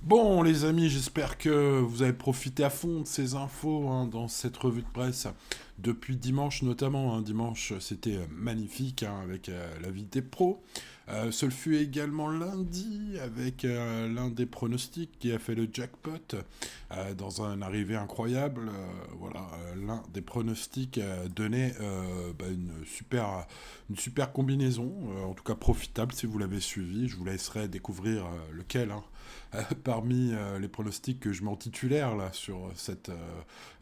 Bon, les amis, j'espère que vous avez profité à fond de ces infos hein, dans cette revue de presse depuis dimanche notamment. Hein. Dimanche, c'était magnifique hein, avec la vie des pros. Ce fut également lundi avec l'un des pronostics qui a fait le jackpot dans un arrivé incroyable. Voilà, l'un des pronostics donnait une super combinaison, en tout cas profitable si vous l'avez suivi. Je vous laisserai découvrir lequel. Hein. Parmi les pronostics que je m'en titulaire là sur cette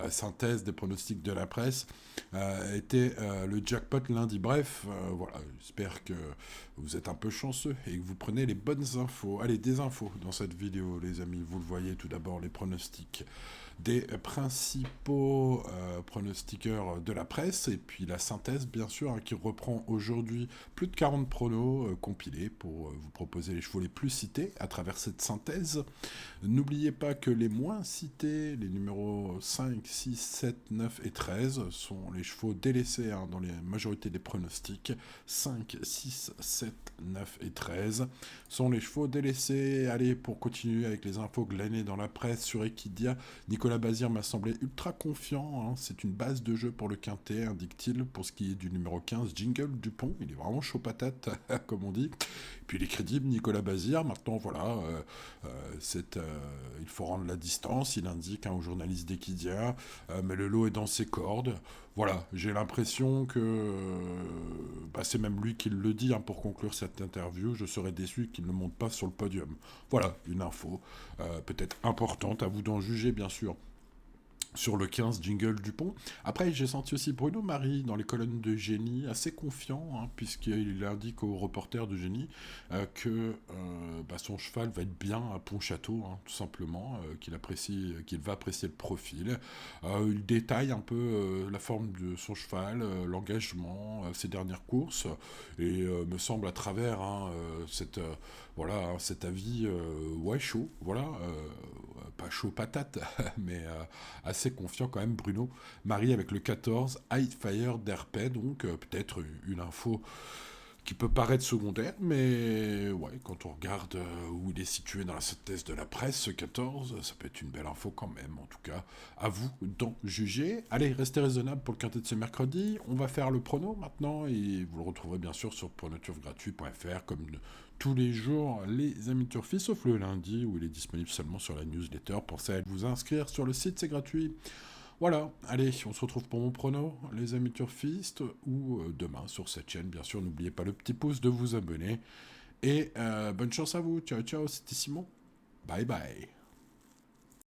synthèse des pronostics de la presse était le jackpot lundi. Bref, voilà, j'espère que vous êtes un peu chanceux et que vous prenez les bonnes infos. Allez, des infos dans cette vidéo, les amis. Vous le voyez tout d'abord, les pronostics des principaux pronostiqueurs de la presse et puis la synthèse bien sûr hein, qui reprend aujourd'hui plus de 40 pronos compilés pour vous proposer les chevaux les plus cités à travers cette synthèse. N'oubliez pas que les moins cités, les numéros 5, 6, 7, 9 et 13 sont les chevaux délaissés hein, dans les majorités des pronostics. 5, 6, 7, 9 et 13 sont les chevaux délaissés. Allez, pour continuer avec les infos glanées dans la presse sur Equidia, Nicolas Bazir m'a semblé ultra confiant. Hein. C'est une base de jeu pour le quintet, indique-t-il, pour ce qui est du numéro 15, Jingle Dupont. Il est vraiment chaud patate, comme on dit. Et puis il est crédible, Nicolas Bazir. Maintenant, voilà, il faut rendre la distance. Il indique hein, aux journalistes d'Equidia, mais le lot est dans ses cordes. Voilà, j'ai l'impression que c'est même lui qui le dit hein, pour conclure cette interview. Je serais déçu qu'il ne monte pas sur le podium. Voilà, une info peut-être importante, à vous d'en juger bien sûr sur le 15 Jingle Dupont. Après, j'ai senti aussi Bruno Marie dans les colonnes de Génie, assez confiant, hein, puisqu'il indique au reporter de Génie que son cheval va être bien à Pontchâteau, hein, tout simplement, qu'il va apprécier le profil. Il détaille un peu la forme de son cheval, l'engagement, ses dernières courses, et me semble à travers hein, cet avis chaud, voilà, pas chaud patate, mais assez confiant quand même Bruno Marie avec le 14 High Fire d'Herpet, donc peut-être une info qui peut paraître secondaire, mais ouais, quand on regarde où il est situé dans la synthèse de la presse, ce 14, ça peut être une belle info quand même, en tout cas, à vous d'en juger. Allez, restez raisonnable pour le quintet de ce mercredi, on va faire le prono maintenant, et vous le retrouverez bien sûr sur pronoturfgratuit.fr, comme tous les jours, les amis turfistes, sauf le lundi, où il est disponible seulement sur la newsletter. Pensez à vous inscrire sur le site, c'est gratuit. Voilà, allez, on se retrouve pour mon prono, les amis turfistes, ou demain sur cette chaîne, bien sûr. N'oubliez pas le petit pouce de vous abonner. Et bonne chance à vous. Ciao, ciao, c'était Simon. Bye bye.